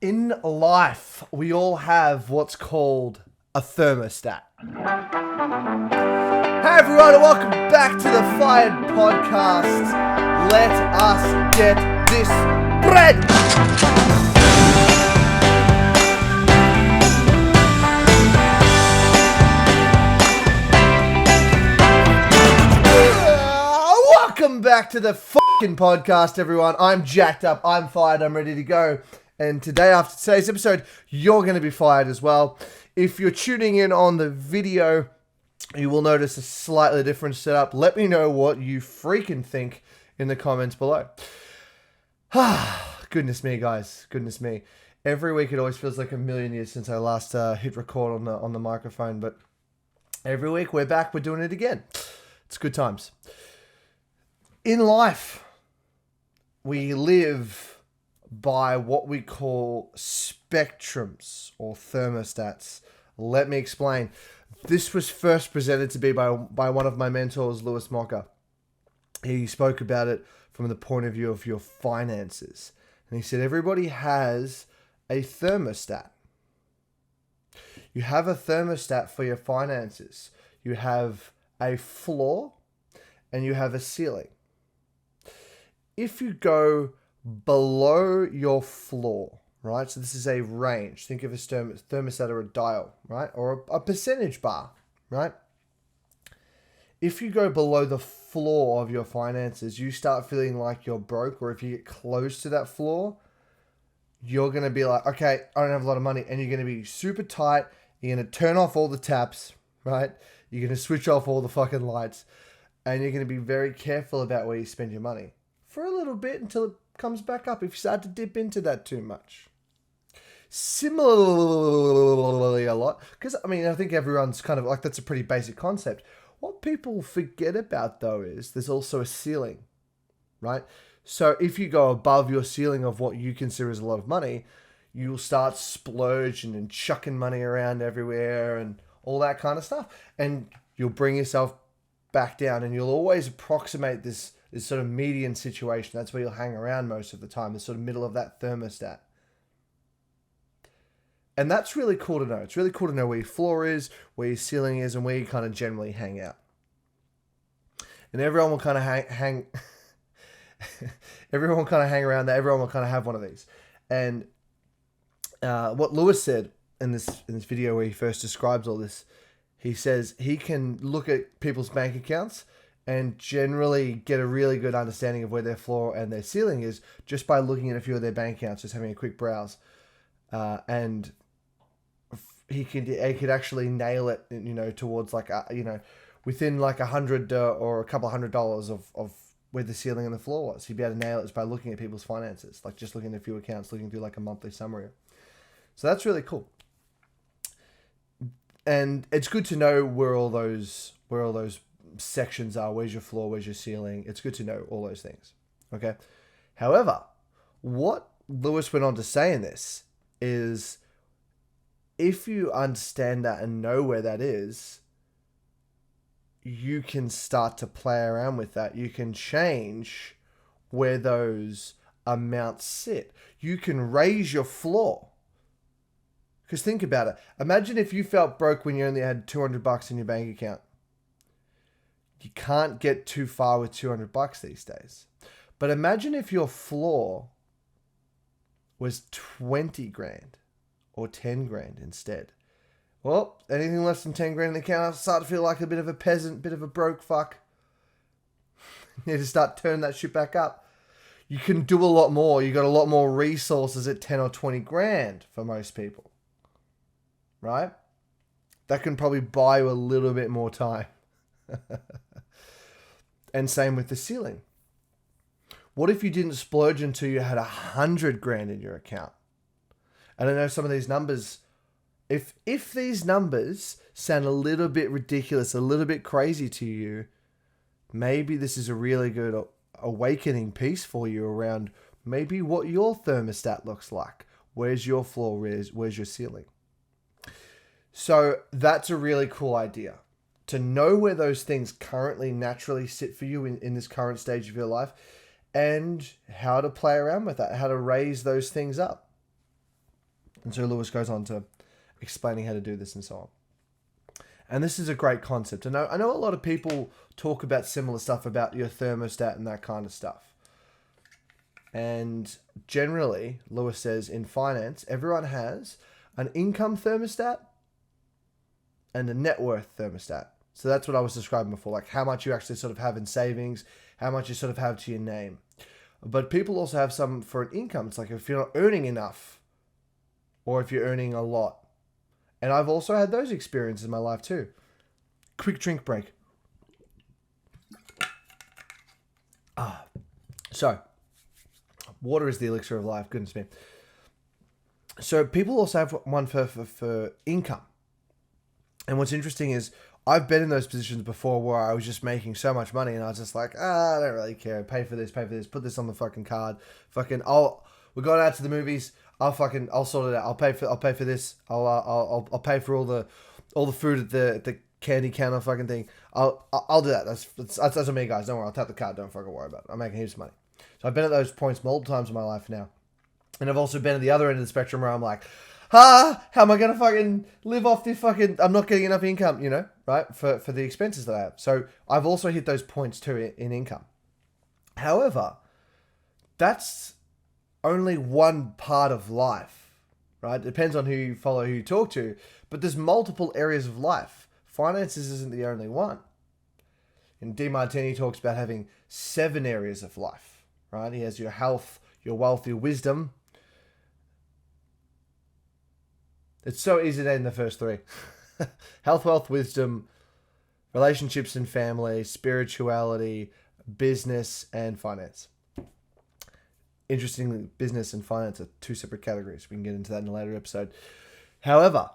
In life, we all have what's called a thermostat. Hey everyone, and welcome back to the Fired Podcast. Let us get this bread. Welcome back to the fucking podcast, everyone. I'm jacked up, I'm fired, I'm ready to go. And today, after today's episode, you're going to be fired as well. If you're tuning in on the video, you will notice a slightly different setup. Let me know what you freaking think in the comments below. Goodness me, guys. Goodness me. Every week it always feels like a million years since I last hit record on the microphone. But every week we're back. We're doing it again. It's good times. In life, we live by what we call spectrums or thermostats. Let me explain. This was first presented to me by one of my mentors, Lewis Mocker. He spoke about it from the point of view of your finances. And he said, everybody has a thermostat. You have a thermostat for your finances. You have a floor and you have a ceiling. If you go below your floor, right? So this is a range. Think of a thermostat or a dial, right? Or a percentage bar, right? If you go below the floor of your finances, you start feeling like you're broke, or if you get close to that floor, you're going to be like, okay, I don't have a lot of money, and you're going to be super tight. You're going to turn off all the taps, right? You're going to switch off all the fucking lights, and you're going to be very careful about where you spend your money for a little bit until it comes back up if you start to dip into that too much. Similarly a lot, because I think everyone's kind of like, that's a pretty basic concept. What people forget about though is there's also a ceiling, right? So if you go above your ceiling of what you consider as a lot of money, you'll start splurging and chucking money around everywhere and all that kind of stuff, and you'll bring yourself back down, and you'll always approximate this sort of median situation. That's where you'll hang around most of the time, the sort of middle of that thermostat. And that's really cool to know. It's really cool to know where your floor is, where your ceiling is, and where you kind of generally hang out. And everyone will kind of hang everyone will kind of hang around there. Everyone will kind of have one of these. And what Lewis said in this video where he first describes all this, he says he can look at people's bank accounts and generally get a really good understanding of where their floor and their ceiling is just by looking at a few of their bank accounts, just having a quick browse. And he could actually nail it, towards like, within like $100 or a couple $100 of where the ceiling and the floor was. He'd be able to nail it just by looking at people's finances, like just looking at a few accounts, looking through like a monthly summary. So that's really cool. And it's good to know where all those sections are. Where's your floor? Where's your ceiling? It's good to know all those things. Okay. However, what Lewis went on to say in this is, if you understand that and know where that is, you can start to play around with that. You can change where those amounts sit. You can raise your floor. Because think about it. Imagine if you felt broke when you only had $200 in your bank account. You can't get too far with $200 these days. But imagine if your floor was 20 grand or 10 grand instead. Well, anything less than 10 grand in the account, I start to feel like a bit of a peasant, bit of a broke fuck. You need to start turning that shit back up. You can do a lot more. You got a lot more resources at 10 or 20 grand for most people. Right? That can probably buy you a little bit more time. And same with the ceiling. What if you didn't splurge until you had 100 grand in your account? And I know some of these numbers, if these numbers sound a little bit ridiculous, a little bit crazy to you, maybe this is a really good awakening piece for you around maybe what your thermostat looks like. Where's your floor? Where's your ceiling? So that's a really cool idea. To know where those things currently naturally sit for you in this current stage of your life, and how to play around with that, how to raise those things up. And so Lewis goes on to explaining how to do this and so on. And this is a great concept. And I know a lot of people talk about similar stuff about your thermostat and that kind of stuff. And generally, Lewis says in finance, everyone has an income thermostat and a net worth thermostat. So that's what I was describing before, like how much you actually sort of have in savings, how much you sort of have to your name. But people also have some for an income. It's like if you're not earning enough or if you're earning a lot. And I've also had those experiences in my life too. Quick drink break. So, water is the elixir of life. Goodness me. So people also have one for income. And what's interesting is I've been in those positions before where I was just making so much money and I was just like, I don't really care. Pay for this, put this on the fucking card. We're going out to the movies. I'll sort it out. I'll pay for this. I'll pay for all the food at the candy counter fucking thing. I'll do that. That's on me, guys. Don't worry. I'll tap the card. Don't fucking worry about it. I'm making heaps of money. So I've been at those points multiple times in my life now. And I've also been at the other end of the spectrum where I'm like, how am I going to fucking live off this fucking, I'm not getting enough income, right? For the expenses that I have. So I've also hit those points too in income. However, that's only one part of life, right? It depends on who you follow, who you talk to, but there's multiple areas of life. Finances isn't the only one. And DeMartini talks about having 7 areas of life, right? He has your health, your wealth, your wisdom. It's so easy to name the first 3. Health, wealth, wisdom, relationships and family, spirituality, business, and finance. Interestingly, business and finance are 2 separate categories. We can get into that in a later episode. However,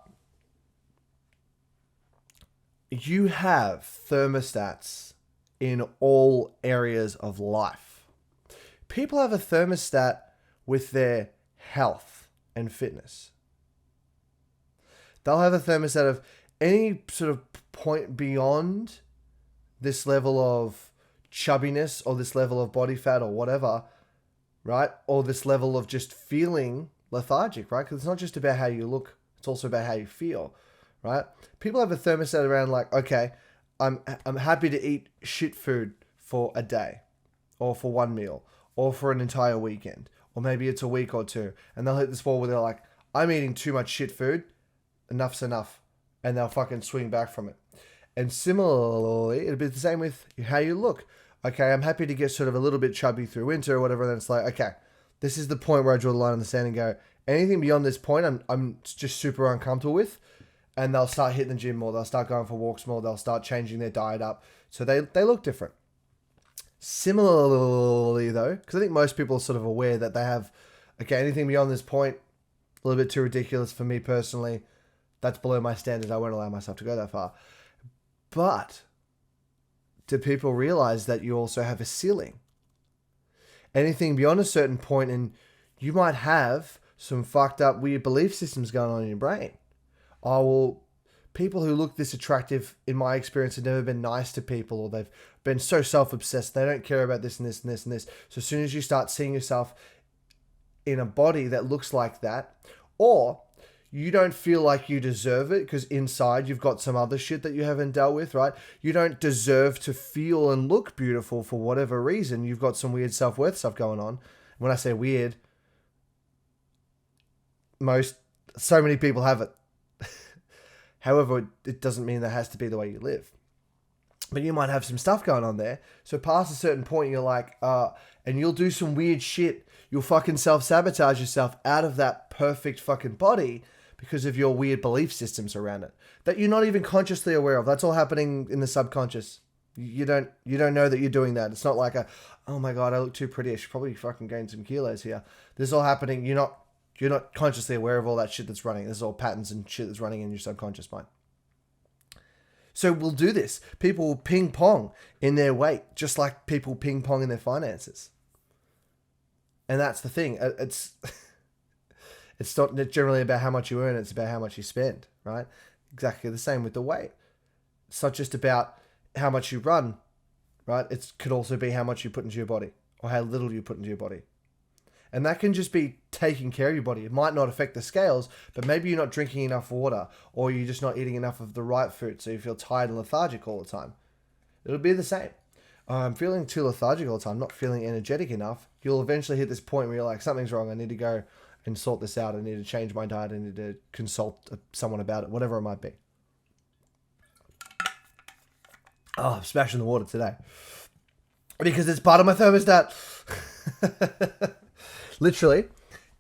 you have thermostats in all areas of life. People have a thermostat with their health and fitness. They'll have a thermostat of any sort of point beyond this level of chubbiness or this level of body fat or whatever, right? Or this level of just feeling lethargic, right? Because it's not just about how you look, it's also about how you feel, right? People have a thermostat around like, okay, I'm happy to eat shit food for a day or for one meal or for an entire weekend or maybe it's a week or 2 and they'll hit this wall where they're like, I'm eating too much shit food, enough's enough, and they'll fucking swing back from it. And similarly, it'll be the same with how you look. Okay, I'm happy to get sort of a little bit chubby through winter or whatever. And then it's like, okay, this is the point where I draw the line in the sand and go, anything beyond this point, I'm just super uncomfortable with. And they'll start hitting the gym more. They'll start going for walks more. They'll start changing their diet up. So they look different. Similarly, though, because I think most people are sort of aware that they have, okay, anything beyond this point, a little bit too ridiculous for me personally. That's below my standards. I won't allow myself to go that far. But do people realize that you also have a ceiling? Anything beyond a certain point, and you might have some fucked up weird belief systems going on in your brain. Oh, well, people who look this attractive, in my experience, have never been nice to people, or they've been so self-obsessed. They don't care about this and this and this and this. So as soon as you start seeing yourself in a body that looks like that, or you don't feel like you deserve it because inside you've got some other shit that you haven't dealt with, right? You don't deserve to feel and look beautiful for whatever reason. You've got some weird self-worth stuff going on. When I say weird, so many people have it. However, it doesn't mean that has to be the way you live. But you might have some stuff going on there. So past a certain point, you're like, and you'll do some weird shit. You'll fucking self-sabotage yourself out of that perfect fucking body because of your weird belief systems around it that you're not even consciously aware of. That's all happening in the subconscious. You don't know that you're doing that. It's not like oh my God, I look too pretty. I should probably fucking gain some kilos here. This is all happening. You're not consciously aware of all that shit that's running. This is all patterns and shit that's running in your subconscious mind. So we'll do this. People will ping pong in their weight, just like people ping pong in their finances. And that's the thing. It's not generally about how much you earn. It's about how much you spend, right? Exactly the same with the weight. It's not just about how much you run, right? It could also be how much you put into your body or how little you put into your body. And that can just be taking care of your body. It might not affect the scales, but maybe you're not drinking enough water, or you're just not eating enough of the right food, so you feel tired and lethargic all the time. It'll be the same. I'm feeling too lethargic all the time, not feeling energetic enough. You'll eventually hit this point where you're like, something's wrong. I need to go and sort this out. I need to change my diet. I need to consult someone about it, whatever it might be. Oh, I'm smashing the water today because it's part of my thermostat. Literally,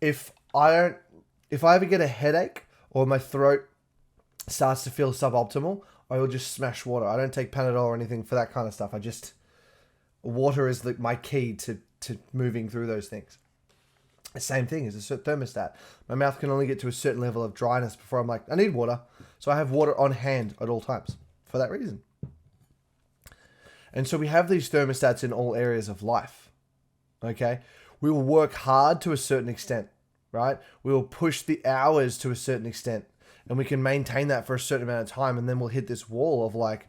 if I ever get a headache or my throat starts to feel suboptimal, I will just smash water. I don't take Panadol or anything for that kind of stuff. Water is my key to moving through those things. The same thing as a thermostat. My mouth can only get to a certain level of dryness before I'm like, I need water. So I have water on hand at all times for that reason. And so we have these thermostats in all areas of life. Okay? We will work hard to a certain extent, right? We will push the hours to a certain extent. And we can maintain that for a certain amount of time. And then we'll hit this wall of like,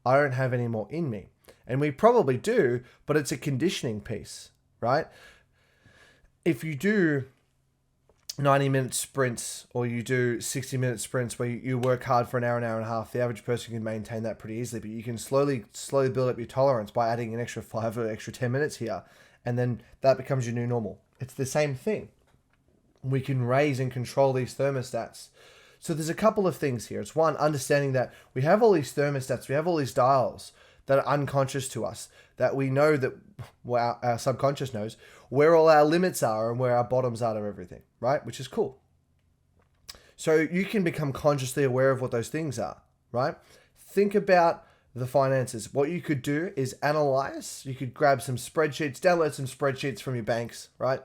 I don't have any more in me. And we probably do, but it's a conditioning piece, right? If you do 90-minute sprints or you do 60-minute sprints where you work hard for an hour and a half, the average person can maintain that pretty easily. But you can slowly build up your tolerance by adding an extra 5 or extra 10 minutes here. And then that becomes your new normal. It's the same thing. We can raise and control these thermostats. So there's a couple of things here. It's one, understanding that we have all these thermostats, we have all these dials that are unconscious to us, that we know that, well, our subconscious knows where all our limits are and where our bottoms are to everything, right? Which is cool. So you can become consciously aware of what those things are, right? Think about the finances. What you could do is analyze. You could grab some spreadsheets, download some spreadsheets from your banks, right?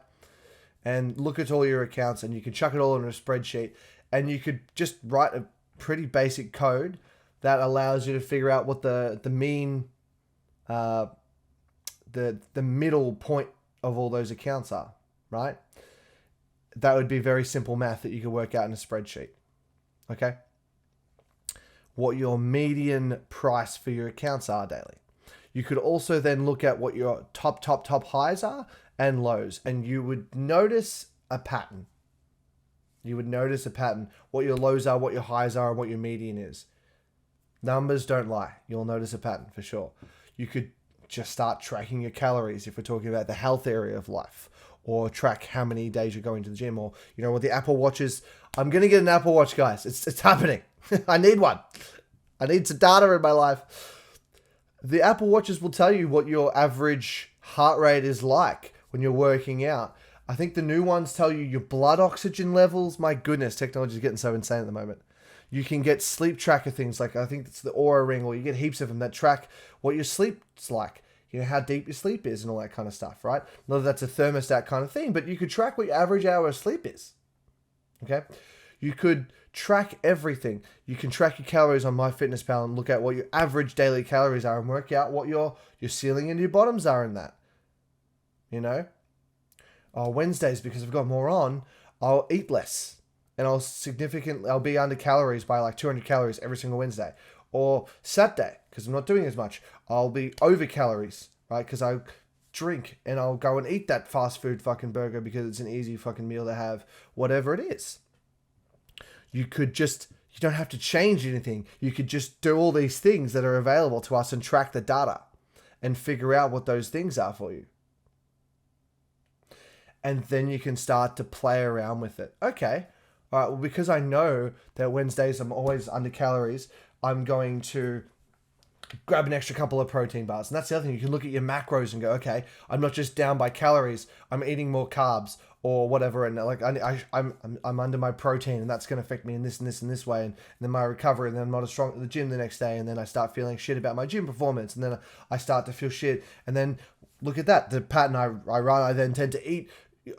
And look at all your accounts, and you can chuck it all in a spreadsheet, and you could just write a pretty basic code that allows you to figure out what the mean, the middle point of all those accounts are, right? That would be very simple math that you could work out in a spreadsheet, okay? What your median price for your accounts are daily. You could also then look at what your top highs are and lows, and you would notice a pattern. You would notice a pattern, what your lows are, what your highs are, and what your median is. Numbers don't lie. You'll notice a pattern for sure. You could just start tracking your calories if we're talking about the health area of life, or track how many days you're going to the gym, or, you know, with the Apple Watches. I'm going to get an Apple Watch, guys. It's happening. I need one. I need some data in my life. The Apple Watches will tell you what your average heart rate is like when you're working out. I think the new ones tell you your blood oxygen levels. My goodness, technology is getting so insane at the moment. You can get sleep tracker things like, I think it's the Aura Ring, or you get heaps of them that track what your sleep's like. You know, how deep your sleep is and all that kind of stuff, right? Not that that's a thermostat kind of thing, but you could track what your average hour of sleep is. Okay? You could track everything. You can track your calories on MyFitnessPal and look at what your average daily calories are and work out what your ceiling and your bottoms are in that. You know? Wednesdays, because I've got more on, I'll eat less. And I'll be under calories by like 200 calories every single Wednesday. Or Saturday, because I'm not doing as much, I'll be over calories, right? Because I drink and I'll go and eat that fast food fucking burger because it's an easy fucking meal to have, whatever it is. You don't have to change anything. You could just do all these things that are available to us and track the data and figure out what those things are for you. And then you can start to play around with it. Okay. All right, well, because I know that Wednesdays I'm always under calories, I'm going to grab an extra couple of protein bars. And that's the other thing. You can look at your macros and go, okay, I'm not just down by calories. I'm eating more carbs or whatever. And like I'm under my protein, and that's going to affect me in this and this and this way. And then my recovery, and then I'm not as strong at the gym the next day. And then I start feeling shit about my gym performance. And then I start to feel shit. And then look at that. The pattern I run, I then tend to eat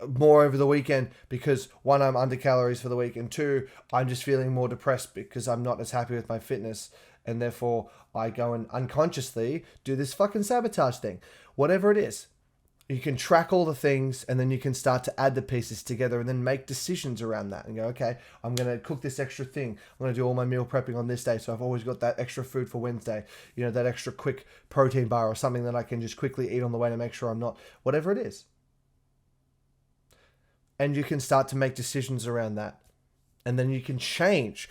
more over the weekend because, one, I'm under calories for the week, and two, I'm just feeling more depressed because I'm not as happy with my fitness, and therefore I go and unconsciously do this fucking sabotage thing. Whatever it is, you can track all the things, and then you can start to add the pieces together and then make decisions around that and go, okay, I'm going to cook this extra thing. I'm going to do all my meal prepping on this day, so I've always got that extra food for Wednesday, you know, that extra quick protein bar or something that I can just quickly eat on the way to make sure I'm not, whatever it is. And you can start to make decisions around that. And then you can change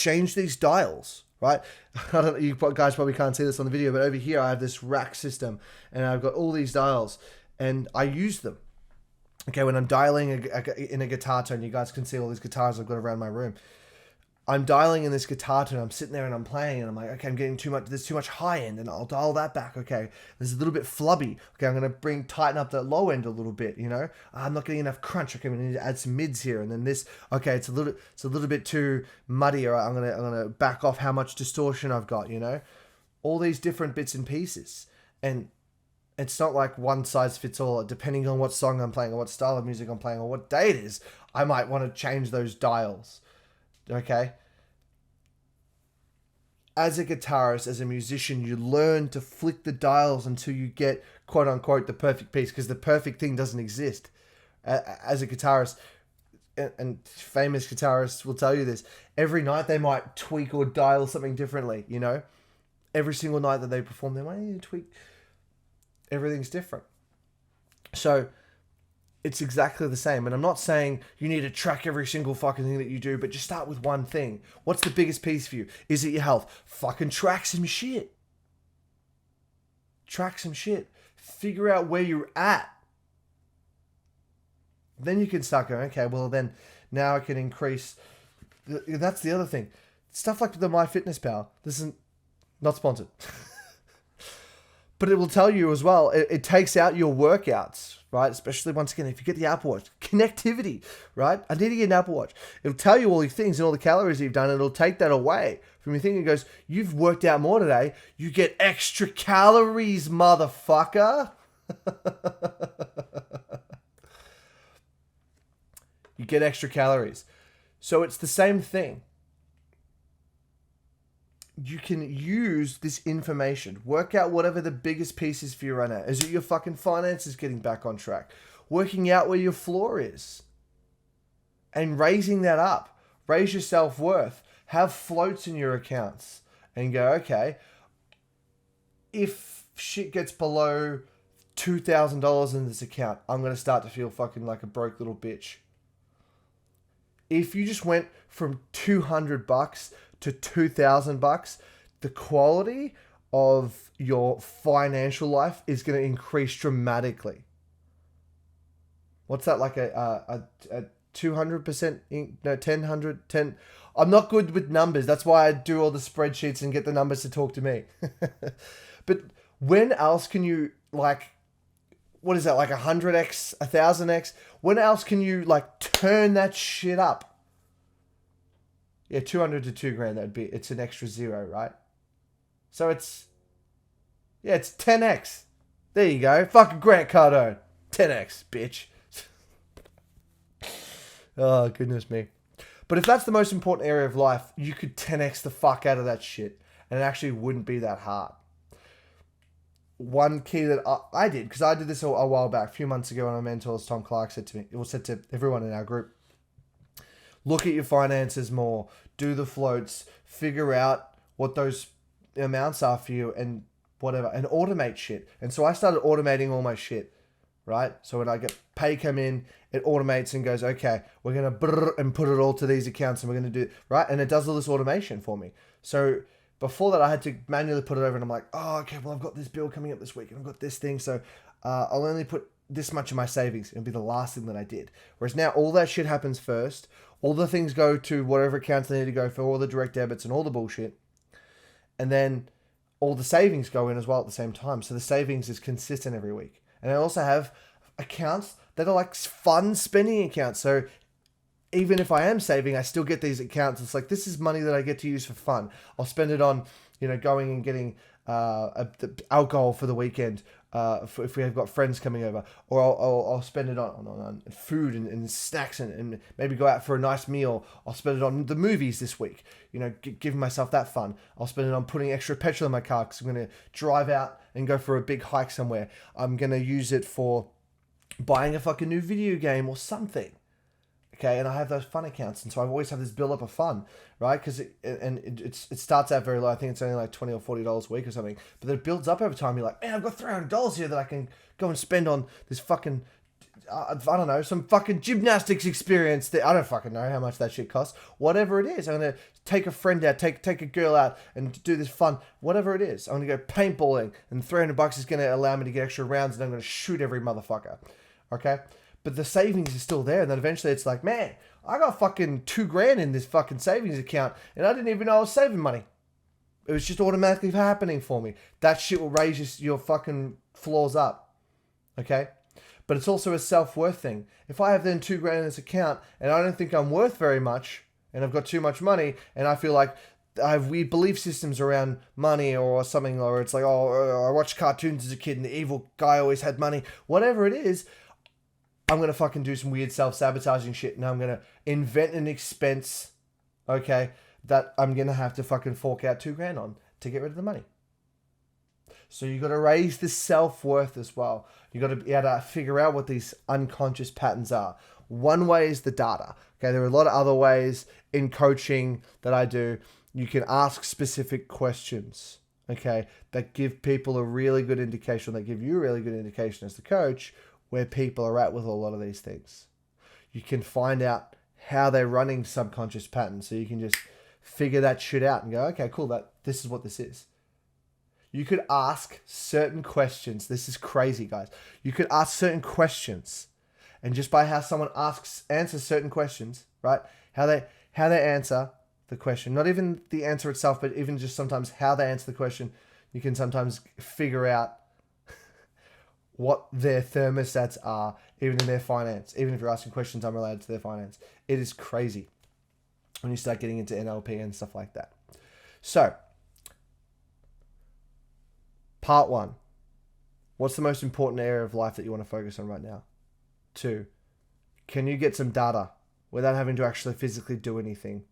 these dials, right? I don't know, you guys probably can't see this on the video, but over here I have this rack system and I've got all these dials and I use them. Okay, when I'm dialing in a guitar tone, you guys can see all these guitars I've got around my room. I'm dialing in this guitar tone, I'm sitting there and I'm playing and I'm like, okay, I'm getting too much, there's too much high end and I'll dial that back. Okay, there's a little bit flubby. Okay, I'm going to tighten up that low end a little bit, you know. I'm not getting enough crunch. Okay, we need to add some mids here. And then this, okay, it's a little bit too muddy. All right, I'm going to back off how much distortion I've got, you know. All these different bits and pieces. And it's not like one size fits all. Depending on what song I'm playing or what style of music I'm playing or what day it is, I might want to change those dials. Okay? As a guitarist, as a musician, you learn to flick the dials until you get, quote unquote, the perfect piece, because the perfect thing doesn't exist. As a guitarist, and famous guitarists will tell you this, every night they might tweak or dial something differently, you know? Every single night that they perform, they might tweak. Everything's different. So it's exactly the same. And I'm not saying you need to track every single fucking thing that you do, but just start with one thing. What's the biggest piece for you? Is it your health? Fucking track some shit. Track some shit. Figure out where you're at. Then you can start going, okay, well then now I can increase. That's the other thing. Stuff like the MyFitnessPal. This isn't not sponsored. But it will tell you as well, it takes out your workouts, right? Especially, once again, if you get the Apple Watch. Connectivity, right? I need to get an Apple Watch. It'll tell you all these things and all the calories you've done, and it'll take that away from your thing. It goes, you've worked out more today. You get extra calories, motherfucker. You get extra calories. So it's the same thing. You can use this information. Work out whatever the biggest piece is for you right now. Is it your fucking finances getting back on track? Working out where your floor is. And raising that up. Raise your self-worth. Have floats in your accounts. And go, okay, if shit gets below $2,000 in this account, I'm going to start to feel fucking like a broke little bitch. If you just went from $200 to $2,000, the quality of your financial life is going to increase dramatically. What's that, like a 200%? No, 10. I'm not good with numbers. That's why I do all the spreadsheets and get the numbers to talk to me. But when else can you, like, what is that, like 100x, 1000x? When else can you, like, turn that shit up? Yeah, 200 to $2,000, it's an extra zero, right? So it's 10x. There you go. Fucking Grant Cardone. 10x, bitch. Oh, goodness me. But if that's the most important area of life, you could 10x the fuck out of that shit. And it actually wouldn't be that hard. One key that I did, because I did this a while back, a few months ago, when my mentor, Tom Clark, said to me, it was said to everyone in our group, look at your finances more, do the floats, figure out what those amounts are for you and whatever, and automate shit. And so I started automating all my shit, right? So when I get pay come in, it automates and goes, okay, we're going to and put it all to these accounts and we're going to do, right? And it does all this automation for me. So before that, I had to manually put it over and I'm like, oh, okay, well, I've got this bill coming up this week and I've got this thing. So I'll only put this much in my savings. It'll be the last thing that I did. Whereas now all that shit happens first. All the things go to whatever accounts they need to go for, all the direct debits and all the bullshit. And then all the savings go in as well at the same time. So the savings is consistent every week. And I also have accounts that are like fun spending accounts. So even if I am saving, I still get these accounts. It's like, this is money that I get to use for fun. I'll spend it on, going and getting alcohol for the weekend. If we have got friends coming over, or I'll spend it on food and snacks and maybe go out for a nice meal. I'll spend it on the movies this week, giving myself that fun. I'll spend it on putting extra petrol in my car because I'm going to drive out and go for a big hike somewhere. I'm going to use it for buying a fucking new video game or something. Okay, and I have those fun accounts, and so I always have this build up of fun, right? Because it starts out very low. I think it's only like $20 or $40 a week or something, but then it builds up over time. You're like, man, I've got $300 here that I can go and spend on this fucking I don't know, some fucking gymnastics experience. I don't fucking know how much that shit costs. Whatever it is, I'm going to take a friend out, take a girl out and do this fun. Whatever it is, I'm going to go paintballing and $300 is going to allow me to get extra rounds and I'm going to shoot every motherfucker. Okay? But the savings is still there. And then eventually it's like, man, I got fucking $2,000 in this fucking savings account and I didn't even know I was saving money. It was just automatically happening for me. That shit will raise your fucking floors up. Okay? But it's also a self-worth thing. If I have then $2,000 in this account and I don't think I'm worth very much and I've got too much money and I feel like I have weird belief systems around money or something, or it's like, oh, I watched cartoons as a kid and the evil guy always had money. Whatever it is, I'm going to fucking do some weird self-sabotaging shit and I'm going to invent an expense, okay, that I'm going to have to fucking fork out $2,000 on to get rid of the money. So you got to raise the self-worth as well. You got to be able to figure out what these unconscious patterns are. One way is the data. Okay, there are a lot of other ways in coaching that I do. You can ask specific questions, okay, that give people a really good indication, that give you a really good indication as the coach where people are at with a lot of these things. You can find out how they're running subconscious patterns, so you can just figure that shit out and go, okay, cool, this is what this is. You could ask certain questions. This is crazy, guys. You could ask certain questions, and just by how someone answers certain questions, right? How they answer the question, not even the answer itself, but even just sometimes how they answer the question, you can sometimes figure out what their thermostats are, even in their finance. Even if you're asking questions unrelated to their finance, it is crazy when you start getting into NLP and stuff like that. So, part 1. What's the most important area of life that you want to focus on right now? 2. Can you get some data without having to actually physically do anything?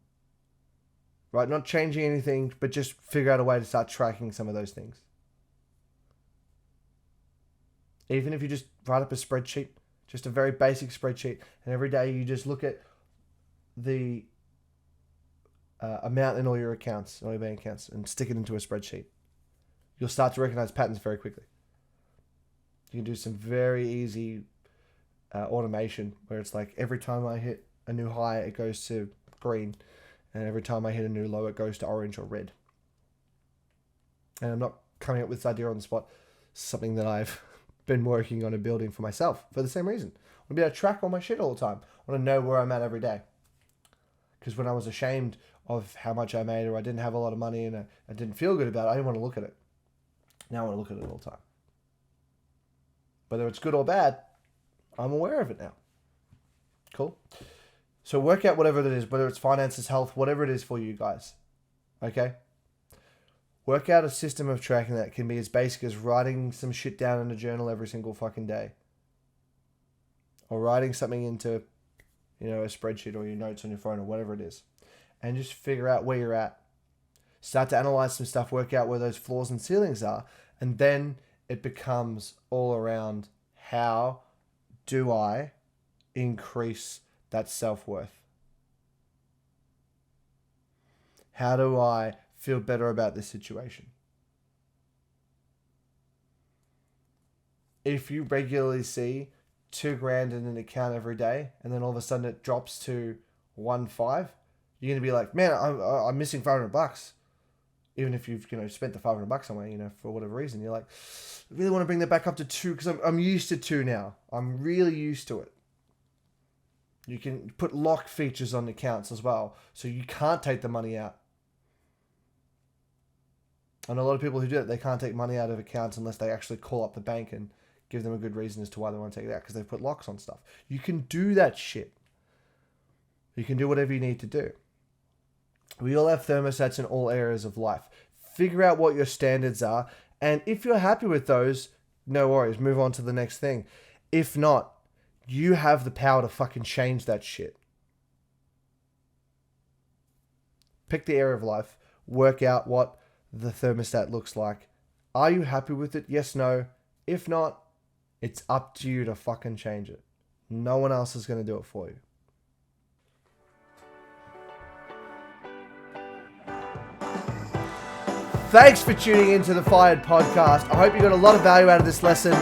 Right? Not changing anything, but just figure out a way to start tracking some of those things. Even if you just write up a spreadsheet, just a very basic spreadsheet, and every day you just look at the amount in all your accounts, all your bank accounts, and stick it into a spreadsheet. You'll start to recognize patterns very quickly. You can do some very easy automation where it's like every time I hit a new high, it goes to green. And every time I hit a new low, it goes to orange or red. And I'm not coming up with this idea on the spot. It's something that I've been working on and building for myself for the same reason. I want to be able to track all my shit all the time. I want to know where I'm at every day. Because when I was ashamed of how much I made or I didn't have a lot of money and I didn't feel good about it, I didn't want to look at it. Now I want to look at it all the time. Whether it's good or bad, I'm aware of it now. Cool. So work out whatever it is, whether it's finances, health, whatever it is for you guys. Okay? Work out a system of tracking that can be as basic as writing some shit down in a journal every single fucking day. Or writing something into, a spreadsheet or your notes on your phone or whatever it is. And just figure out where you're at. Start to analyze some stuff, work out where those floors and ceilings are. And then it becomes all around, how do I increase that self-worth? How do I feel better about this situation? If you regularly see $2,000 in an account every day, and then all of a sudden it drops to 1,500, you're going to be like, man, I'm missing $500. Even if you've spent the $500 somewhere, for whatever reason, you're like, I really want to bring that back up to 2 because I'm used to 2 now. I'm really used to it. You can put lock features on accounts as well, so you can't take the money out. And a lot of people who do it, they can't take money out of accounts unless they actually call up the bank and give them a good reason as to why they want to take it out, because they've put locks on stuff. You can do that shit. You can do whatever you need to do. We all have thermostats in all areas of life. Figure out what your standards are, and if you're happy with those, no worries, move on to the next thing. If not, you have the power to fucking change that shit. Pick the area of life, work out what the thermostat looks like. Are you happy with it? Yes, no. If not, it's up to you to fucking change it. No one else is going to do it for you. Thanks for tuning into the Fired Podcast. I hope you got a lot of value out of this lesson.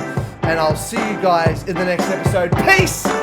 and I'll see you guys in the next episode. Peace!